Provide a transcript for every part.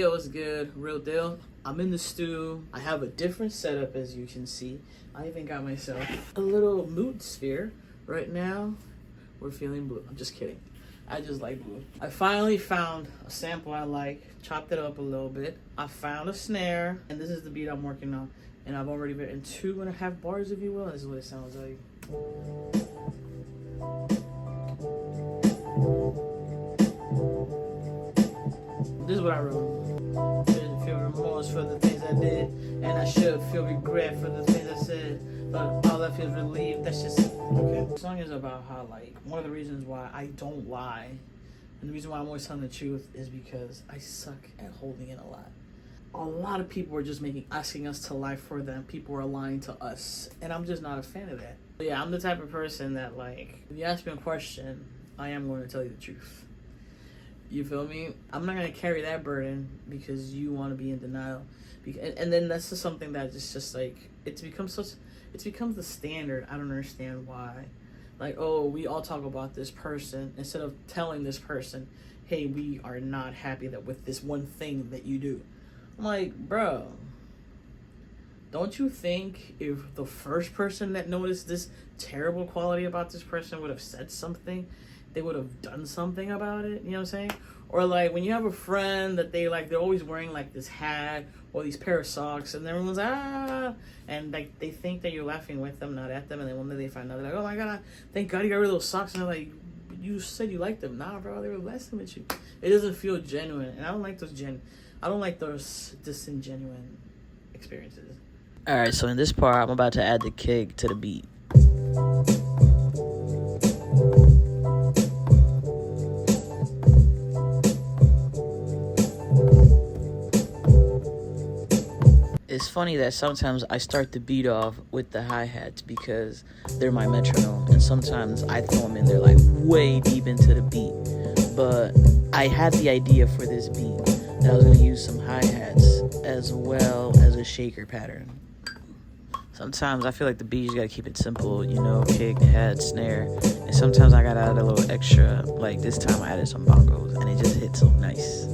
Yo, what's good? Real deal. I'm in the stew. I have a different setup, as you can see. I even got myself a little mood sphere. Right now, we're feeling blue. I'm just kidding. I just like blue. I finally found a sample I like, chopped it up a little bit. I found a snare, and this is the beat I'm working on. And I've already written 2.5 bars, if you will. This is what it sounds like. This is what I wrote. Shouldn't feel remorse for the things I did, and I should feel regret for the things I said. But all I feel is relief. That's just okay. The song is about how, like, one of the reasons why I don't lie, and the reason why I'm always telling the truth, is because I suck at holding in a lot. A lot of people are just asking us to lie for them. People are lying to us, and I'm just not a fan of that. But yeah, I'm the type of person that, like, if you ask me a question, I am going to tell you the truth. You feel me? I'm not gonna carry that burden because you want to be in denial. And then that's just something that is just like, it's become the standard. I don't understand why. Like, oh, we all talk about this person instead of telling this person, hey, we are not happy that with this one thing that you do. I'm like, bro, don't you think if the first person that noticed this terrible quality about this person would have said something, they would have done something about it? You know what I'm saying? Or like when you have a friend that they're always wearing like this hat or these pair of socks, and everyone's and like they think that you're laughing with them, not at them, and then one day they find out, they're like, oh my god, thank God you got rid of those socks, and they're like, you said you liked them. Nah, bro, they were messing with you. It doesn't feel genuine, and I don't like those disingenuine experiences. All right, so in this part, I'm about to add the kick to the beat. It's funny that sometimes I start the beat off with the hi-hats because they're my metronome, and sometimes I throw them in there like way deep into the beat. But I had the idea for this beat that I was going to use some hi-hats as well as a shaker pattern. Sometimes I feel like the beat, you got to keep it simple, you know, kick, hat, snare. And sometimes I got to add a little extra, like this time I added some bongos, and it just hit so nice.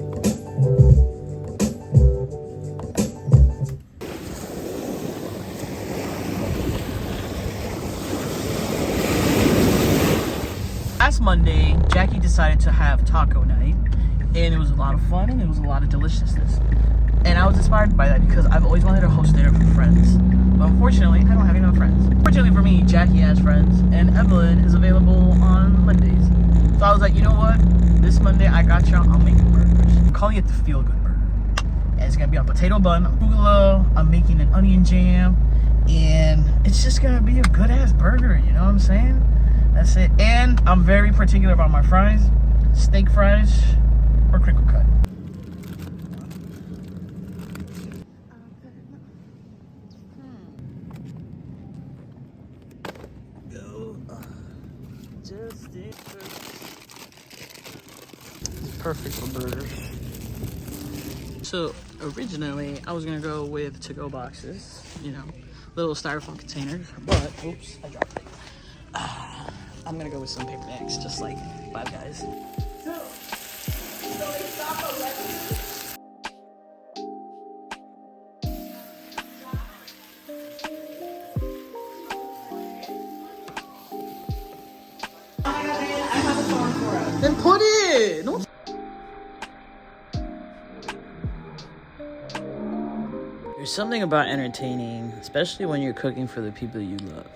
Last Monday, Jackie decided to have taco night, and it was a lot of fun, and it was a lot of deliciousness. And I was inspired by that because I've always wanted to host dinner for friends, but unfortunately, I don't have enough friends. Fortunately for me, Jackie has friends, and Evelyn is available on Mondays. So I was like, you know what? This Monday, I got y'all. I'm making burgers. I'm calling it the Feel Good Burger. And it's gonna be a potato bun, arugula. I'm making an onion jam, and it's just gonna be a good ass burger. You know what I'm saying? That's it. And I'm very particular about my fries. Steak fries or crinkle cut. Go. Just it's perfect for burgers. So originally I was gonna go with to-go boxes, you know, little styrofoam containers, but oops, I dropped it. I'm gonna go with some paper bags, just like Five Guys. So they stop at I have a song for us. Then put it! No. There's something about entertaining, especially when you're cooking for the people you love,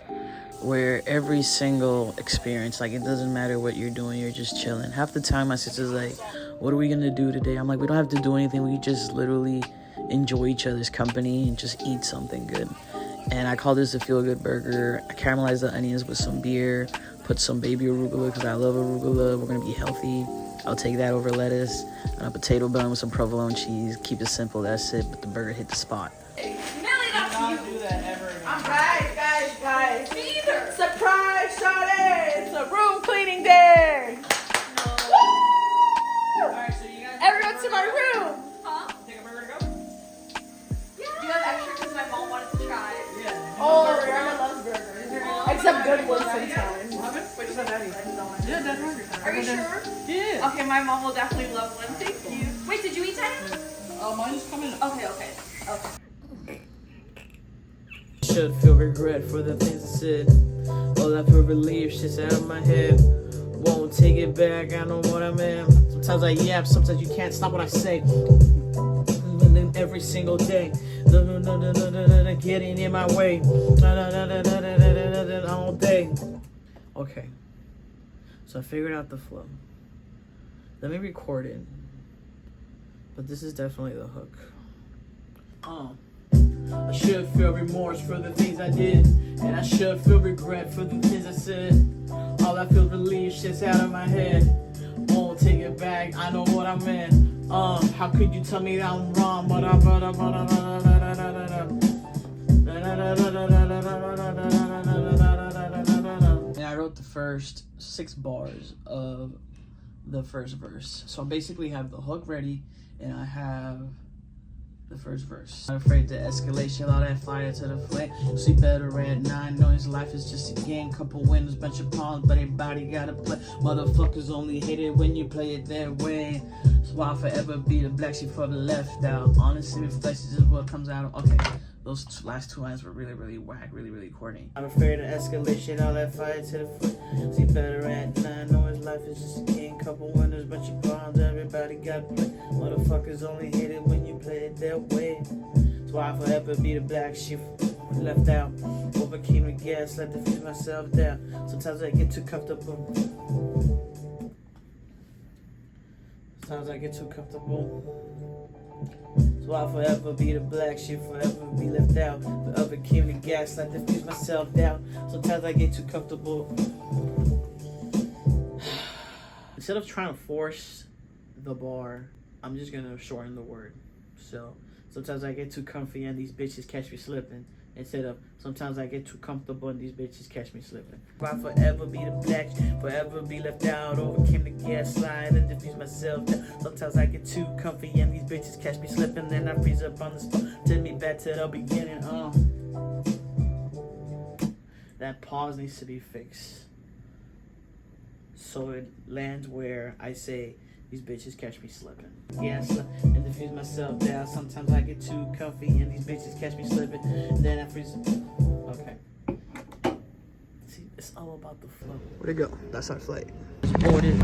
where every single experience, like, it doesn't matter what you're doing, you're just chilling. Half the time my sister's like, what are we gonna do today? I'm like, we don't have to do anything, we just literally enjoy each other's company and just eat something good. And I call this a feel-good burger. I caramelize the onions with some beer, put some baby arugula because I love arugula. We're gonna be healthy. I'll take that over lettuce, and a potato bun with some provolone cheese. Keep it simple, that's it, but the burger hit the spot. Millie, not do that ever again. All right, guys. Me either. Surprise, Shawty! It's a room cleaning day. No. Woo! All right, so you guys. Everyone to my room. Huh? Take a burger to go. Yeah. You have extra because my mom wanted to try. Yeah. Oh, Rihanna loves burgers. Except good ones sometimes. Wait, just have Daddy. Yeah, Dad's hungry. Are you sure? Yeah. Okay, my mom will definitely love one. Thank you. Wait, did you eat Tiny? Mine's coming. Okay. Should feel regret for the things I said. All I feel relief, shit's out of my head. Won't take it back, I know what I meant. Sometimes I yap, sometimes you can't stop what I say. And then every single day, getting in my way. All day. Okay. So I figured out the flow. Let me record it. But this is definitely the hook. I should feel remorse for the things I did, and I should feel regret for the things I said. All I feel relief, shit's out of my head. Won't take it back, I know what I meant. How could you tell me that I'm wrong? And I wrote the first 6 bars of the first verse. So I basically have the hook ready, and I have the first verse. I'm afraid to escalation, all that fire to the flame. See better at 9, knowing life is just a game. Couple winners, bunch of pawns, but everybody gotta play. Motherfuckers only hate it when you play it their way. So I'll forever be the black sheep for the left out. Honestly, reflex is just what comes out. Okay, those last 2 lines were really whack, really corny. I'm afraid of escalation, all that fire to the foot. See better at 9, knowing life is just a game. Couple winners, bunch of pawns, everybody gotta play. Motherfuckers only hate it when you play it their way. So I'll forever be the black sheep left out. Overcame the gas, let defuse myself down. Sometimes I get too comfortable. So I'll forever be the black sheep, forever be left out. Forever came the gas, let defuse myself down. Sometimes I get too comfortable. Instead of trying to force the bar, I'm just gonna shorten the word. So sometimes I get too comfy and these bitches catch me slipping. Instead of sometimes I get too comfortable and these bitches catch me slipping. I'll forever be the black, forever be left out. Overcame the gas slide and defuse myself down. Sometimes I get too comfy and these bitches catch me slipping. Then I freeze up on the spot. Take me back to the beginning. That pause needs to be fixed, so it lands where I say these bitches catch me slipping. Yeah, and diffuse myself down. Sometimes I get too comfy and these bitches catch me slipping. Then I freeze. Okay. See, it's all about the flow. Where'd it go? That's our flight. Boarded.